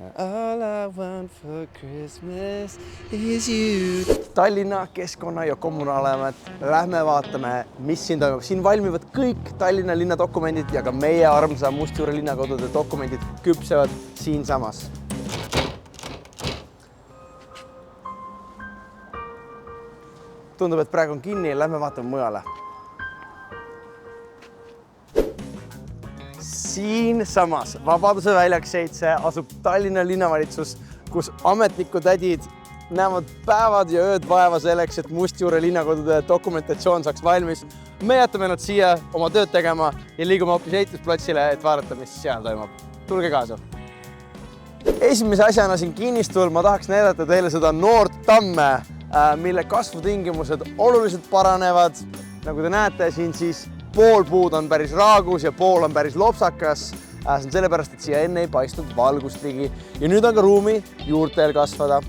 All I want for Christmas is you. Tallinna keskkonna- ja kommunaalamet. Lähme vaatame, mis siin toimub. Siin valmivad kõik Tallinna linna dokumendid ja ka meie armsa Mustjuure linnakodude dokumendid küpsevad siinsamas. Tundub, et praegu on kinni ja lähme vaatame mujale. Siinsamas Vabaduse väljak 7 asub Tallinna linnavalitsus, kus ametnikutädid näevad päevad ja ööd vaeva selleks, et Mustjuure linnakodude dokumentatsioon saaks valmis. Me jätame nad siia oma tööd tegema ja liigume hoopis ehitusplatsile, et vaadata, mis seal toimub. Tulge kaasa! Esimese asjana siin kinnistul ma tahaks näidata teile seda noort tamme, mille kasvutingimused oluliselt paranevad. Nagu te näete siin, siis pool puud on päris raagus ja pool on päris lopsakas. See on sellepärast, et siia enne ei paistnud valgust ligi. Ja nüüd on ka ruumi juurteel kasvada.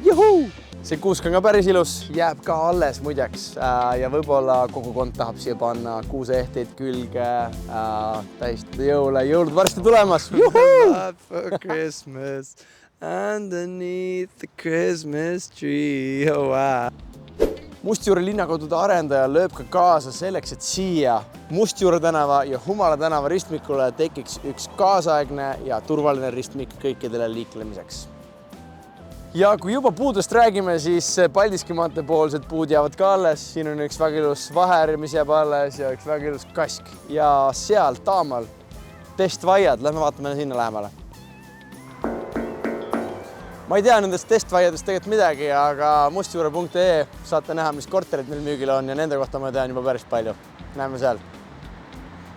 Juhuu! See kuusk on ka päris ilus, jääb ka alles muideks. Ja võib-olla kogukond tahab siia panna kuuseehteid külge, tähistada jõule. Jõulud varsti tulemas! Juhuu! For Christmas underneath the Christmas tree. Oh, wow. Mustjuure linnakodude arendaja lööb ka kaasa selleks, et siia Mustjuure tänava ja Humala tänava ristmikule tekiks üks kaasaegne ja turvaline ristmik kõikidele liiklemiseks. Ja kui juba puudest räägime, siis Paldiski maantee poolsed puud jäävad ka alles. Siin on üks väga ilus vaher, mis jääb alles ja üks väga ilus kask. Ja seal taamal testvaiad, lähme vaatame sinna lähemale. Ma ei tea nendest testvaiadest tegelikult midagi, aga mustjuure.ee saate näha, mis korterid meil müügil on ja nende kohta ma tean juba päris palju. Näeme seal.